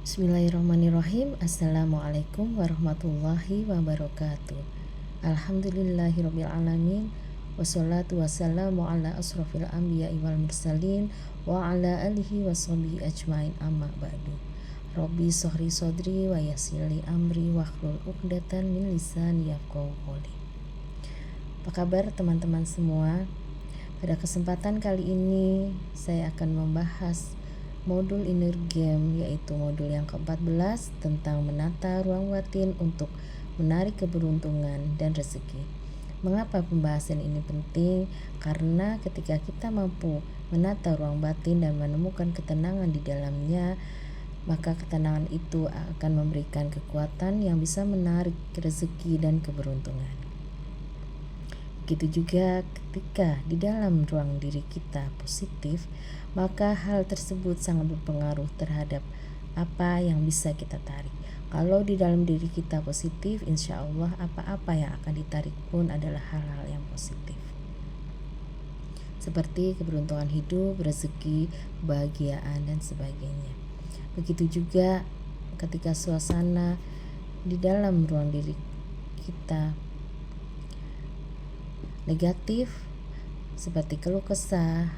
Bismillahirrahmanirrahim. Assalamualaikum warahmatullahi wabarakatuh. Alhamdulillahirabbil alamin. Wassalatu wassalamu ala asrofil anbiya'i wal mursalin wa ala alihi washabihi ajmain, amma ba'du. Rabbi shrah sodri wa yassir li amri wahlul 'uqdatam min lisani yafqahu qouli. Apa kabar teman-teman semua? Pada kesempatan kali ini saya akan membahas modul inner game, yaitu modul yang ke-14 tentang menata ruang batin untuk menarik keberuntungan dan rezeki. Mengapa pembahasan ini penting? Karena ketika kita mampu menata ruang batin dan menemukan ketenangan di dalamnya, maka ketenangan itu akan memberikan kekuatan yang bisa menarik rezeki dan keberuntungan. Begitu juga ketika di dalam ruang diri kita positif, maka hal tersebut sangat berpengaruh terhadap apa yang bisa kita tarik. Kalau di dalam diri kita positif, insya Allah apa-apa yang akan ditarik pun adalah hal-hal yang positif, seperti keberuntungan hidup, rezeki, kebahagiaan, dan sebagainya. Begitu juga ketika suasana di dalam ruang diri kita negatif, seperti keluh kesah,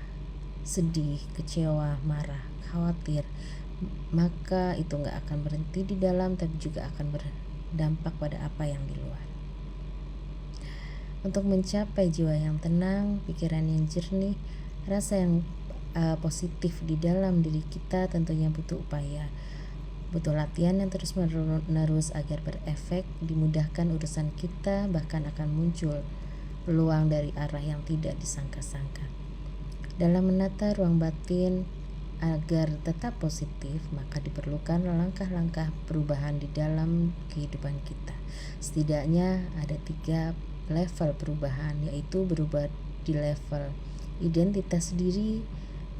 sedih, kecewa, marah, khawatir, maka itu gak akan berhenti di dalam, tapi juga akan berdampak pada apa yang di luar. Untuk mencapai jiwa yang tenang, pikiran yang jernih, rasa yang positif di dalam diri kita tentunya butuh upaya, butuh latihan yang terus menerus agar berefek, dimudahkan urusan kita, bahkan akan muncul peluang dari arah yang tidak disangka-sangka. Dalam menata ruang batin agar tetap positif, maka diperlukan langkah-langkah perubahan di dalam kehidupan kita. Setidaknya ada 3 level perubahan, yaitu berubah di level identitas diri,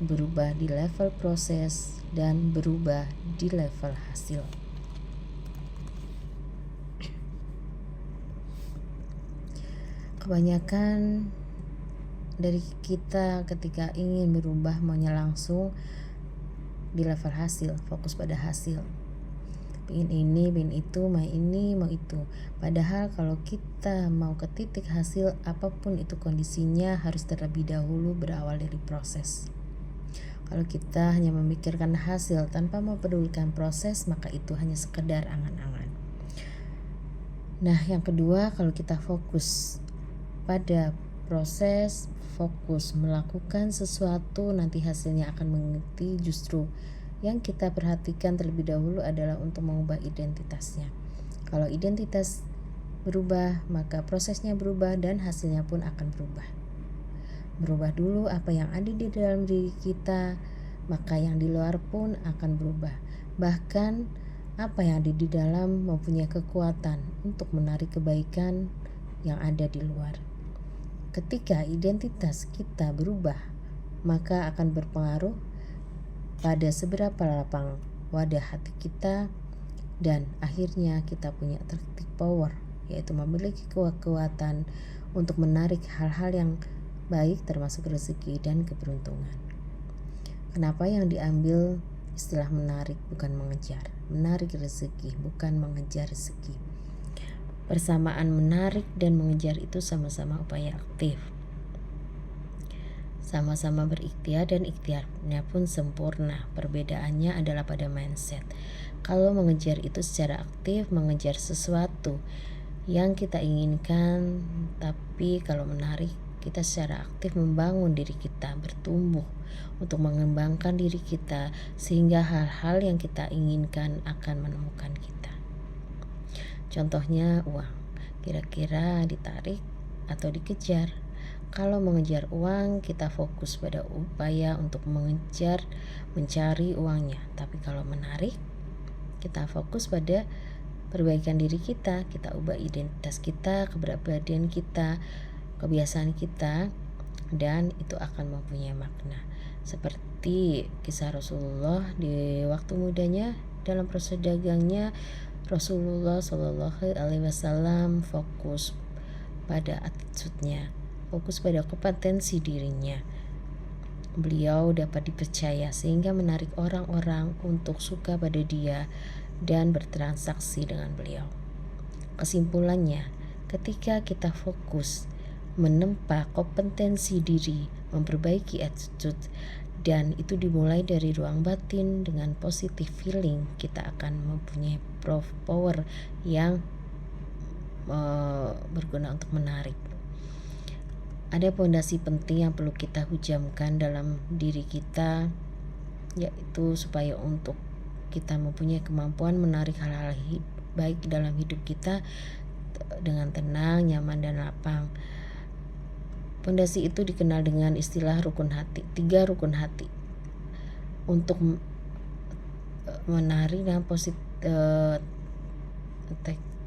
berubah di level proses, dan berubah di level hasil. Kebanyakan dari kita ketika ingin berubah maunya langsung di level hasil, fokus pada hasil, pengen ini, pengen itu, mau ini, mau itu. Padahal kalau kita mau ke titik hasil, apapun itu kondisinya, harus terlebih dahulu berawal dari proses. Kalau kita hanya memikirkan hasil tanpa mempedulikan proses, maka itu hanya sekedar angan-angan. Nah, yang kedua, kalau kita fokus pada proses, fokus melakukan sesuatu, nanti hasilnya akan mengikuti. Justru yang kita perhatikan terlebih dahulu adalah untuk mengubah identitasnya. Kalau identitas berubah, maka prosesnya berubah dan hasilnya pun akan berubah. Berubah dulu apa yang ada di dalam diri kita, maka yang di luar pun akan berubah. Bahkan apa yang ada di dalam mempunyai kekuatan untuk menarik kebaikan yang ada di luar. Ketika identitas kita berubah, maka akan berpengaruh pada seberapa lapang wadah hati kita, dan akhirnya kita punya attractive power, yaitu memiliki kekuatan untuk menarik hal-hal yang baik, termasuk rezeki dan keberuntungan. Kenapa yang diambil istilah menarik, bukan mengejar? Menarik rezeki, bukan mengejar rezeki. Persamaan menarik dan mengejar itu sama-sama upaya aktif, sama-sama berikhtiar, dan ikhtiarnya pun sempurna. Perbedaannya adalah pada mindset. Kalau mengejar itu secara aktif, mengejar sesuatu yang kita inginkan, tapi kalau menarik, kita secara aktif membangun diri kita, bertumbuh untuk mengembangkan diri kita, sehingga hal-hal yang kita inginkan akan menemukan kita. Contohnya uang, kira-kira ditarik atau dikejar. Kalau mengejar uang, kita fokus pada upaya untuk mengejar, mencari uangnya. Tapi kalau menarik, kita fokus pada perbaikan diri kita. Kita ubah identitas kita, kepribadian kita, kebiasaan kita, dan itu akan mempunyai makna. Seperti kisah Rasulullah di waktu mudanya, dalam proses dagangnya, Rasulullah Shallallahu Alaihi Wasallam fokus pada attitude-nya, fokus pada kompetensi dirinya. Beliau dapat dipercaya sehingga menarik orang-orang untuk suka pada dia dan bertransaksi dengan beliau. Kesimpulannya, ketika kita fokus menempa kompetensi diri, memperbaiki attitude, dan itu dimulai dari ruang batin dengan positive feeling, kita akan mempunyai power yang berguna untuk menarik. Ada pondasi penting yang perlu kita hujamkan dalam diri kita, yaitu supaya untuk kita mempunyai kemampuan menarik hal-hal baik dalam hidup kita dengan tenang, nyaman, dan lapang. Pondasi itu dikenal dengan istilah rukun hati, 3 rukun hati. Untuk menarik dengan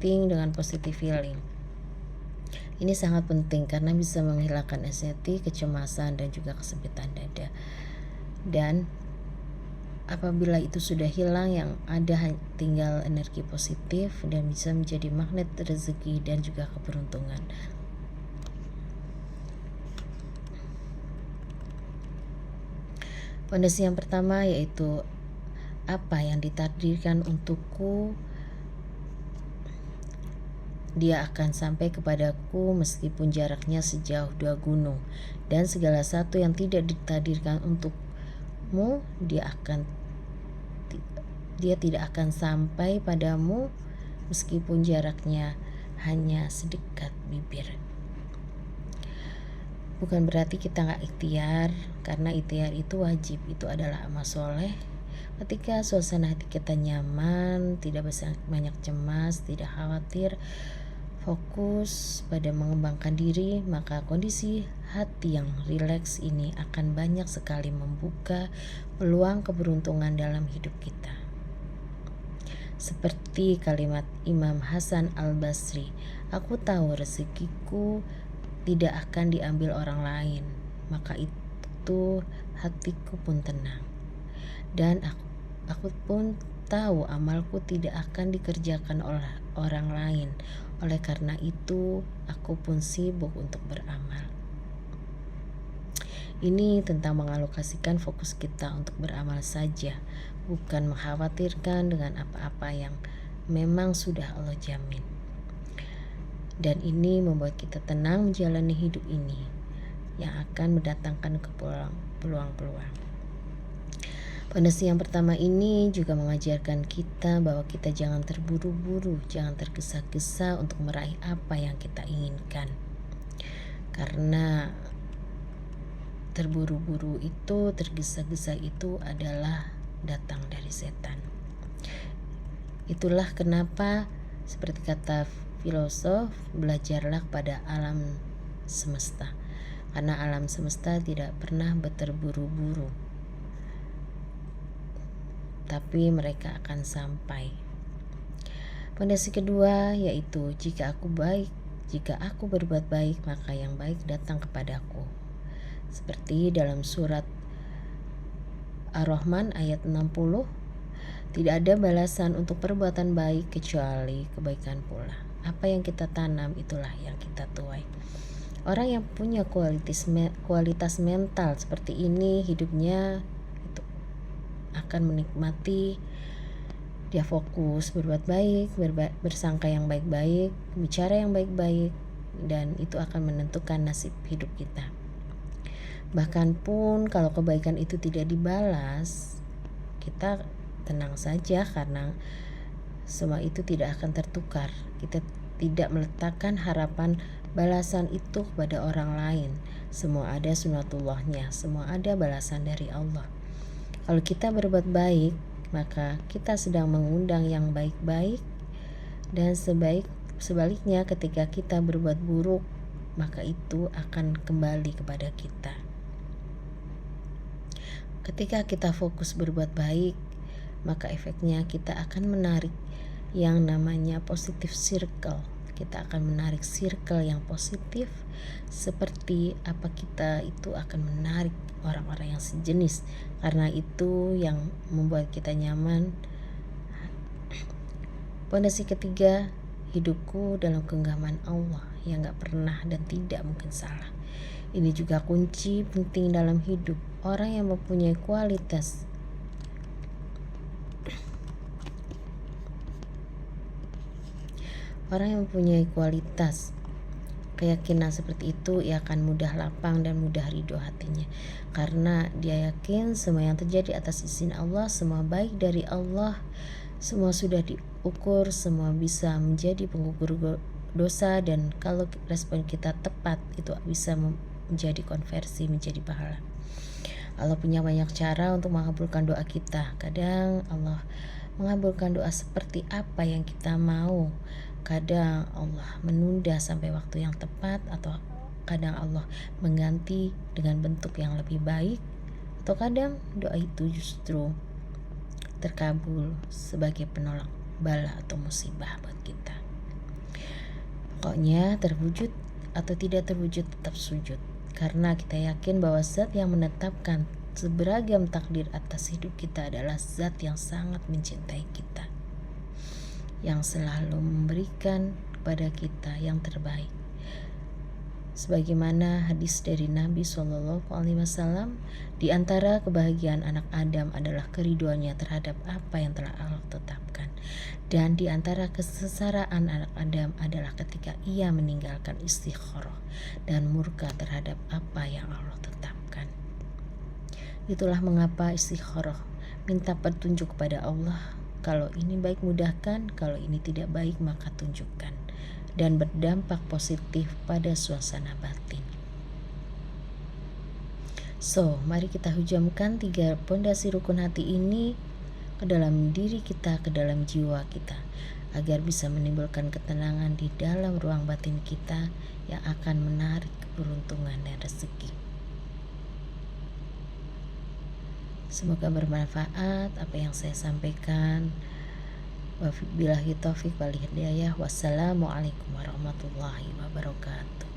dengan positive feeling. Ini sangat penting karena bisa menghilangkan anxiety, kecemasan, dan juga kesempitan dada. Dan apabila itu sudah hilang, yang ada tinggal energi positif dan bisa menjadi magnet rezeki dan juga keberuntungan. Pondasi yang pertama yaitu apa yang ditakdirkan untukku, dia akan sampai kepadaku meskipun jaraknya sejauh 2 gunung, dan segala satu yang tidak ditakdirkan untukmu, dia tidak akan sampai padamu meskipun jaraknya hanya sedekat bibir. Bukan berarti kita gak ikhtiar, karena ikhtiar itu wajib, itu adalah amal soleh. Ketika suasana hati kita nyaman, tidak banyak cemas, tidak khawatir, fokus pada mengembangkan diri, maka kondisi hati yang rileks ini akan banyak sekali membuka peluang keberuntungan dalam hidup kita. Seperti kalimat Imam Hasan Al-Basri, aku tahu rezekiku tidak akan diambil orang lain, maka itu hatiku pun tenang. Dan aku pun tahu amalku tidak akan dikerjakan oleh orang lain. Oleh karena itu, aku pun sibuk untuk beramal. Ini tentang mengalokasikan fokus kita untuk beramal saja, bukan mengkhawatirkan dengan apa-apa yang memang sudah Allah jamin. Dan ini membuat kita tenang menjalani hidup ini yang akan mendatangkan peluang-peluang. Pondasi yang pertama ini juga mengajarkan kita bahwa kita jangan terburu-buru, jangan tergesa-gesa untuk meraih apa yang kita inginkan. Karena terburu-buru itu, tergesa-gesa itu adalah datang dari setan. Itulah kenapa seperti kata filosof, belajarlah pada alam semesta, karena alam semesta tidak pernah terburu-buru, tapi mereka akan sampai. Pondasi kedua yaitu jika aku berbuat baik, maka yang baik datang kepadaku. Seperti dalam surat Ar-Rahman ayat 60, tidak ada balasan untuk perbuatan baik kecuali kebaikan pula. Apa yang kita tanam itulah yang kita tuai. Orang yang punya kualitas mental seperti ini, hidupnya itu akan menikmati. Dia fokus berbuat baik, bersangka yang baik-baik, bicara yang baik-baik, dan itu akan menentukan nasib hidup kita. Bahkan pun kalau kebaikan itu tidak dibalas, kita tenang saja karena semua itu tidak akan tertukar. Kita tidak meletakkan harapan balasan itu kepada orang lain. Semua ada sunatullahnya, semua ada balasan dari Allah. Kalau kita berbuat baik, maka kita sedang mengundang yang baik-baik, dan sebaliknya ketika kita berbuat buruk, maka itu akan kembali kepada kita. Ketika kita fokus berbuat baik, maka efeknya kita akan menarik yang namanya positive circle. Kita akan menarik circle yang positif, seperti apa kita itu akan menarik orang-orang yang sejenis, karena itu yang membuat kita nyaman. Pondasi ketiga, hidupku dalam genggaman Allah yang gak pernah dan tidak mungkin salah. Ini juga kunci penting dalam hidup. Orang yang mempunyai kualitas keyakinan seperti itu, ia akan mudah lapang dan mudah ridho hatinya, karena dia yakin semua yang terjadi atas izin Allah, semua baik dari Allah, semua sudah diukur, semua bisa menjadi pengukur dosa, dan kalau respon kita tepat itu bisa menjadi konversi, menjadi pahala. Allah punya banyak cara untuk mengabulkan doa kita. Kadang Allah mengabulkan doa seperti apa yang kita mau. Kadang Allah menunda sampai waktu yang tepat, atau kadang Allah mengganti dengan bentuk yang lebih baik, atau kadang doa itu justru terkabul sebagai penolak bala atau musibah buat kita. Pokoknya terwujud atau tidak terwujud tetap sujud, karena kita yakin bahwa zat yang menetapkan seberagam takdir atas hidup kita adalah zat yang sangat mencintai kita, yang selalu memberikan kepada kita yang terbaik. Sebagaimana hadis dari Nabi SAW, di antara kebahagiaan anak Adam adalah keriduannya terhadap apa yang telah Allah tetapkan, dan di antara kesengsaraan anak Adam adalah ketika ia meninggalkan istikharah dan murka terhadap apa yang Allah tetapkan. Itulah mengapa istikharah, minta petunjuk kepada Allah. Kalau ini baik mudahkan, kalau ini tidak baik maka tunjukkan, dan berdampak positif pada suasana batin. So, mari kita hujamkan 3 pondasi rukun hati ini ke dalam diri kita, ke dalam jiwa kita, agar bisa menimbulkan ketenangan di dalam ruang batin kita yang akan menarik keberuntungan dan rezeki. Semoga bermanfaat apa yang saya sampaikan. Wabillahi taufiq wal hidayah. Wassalamualaikum warahmatullahi wabarakatuh.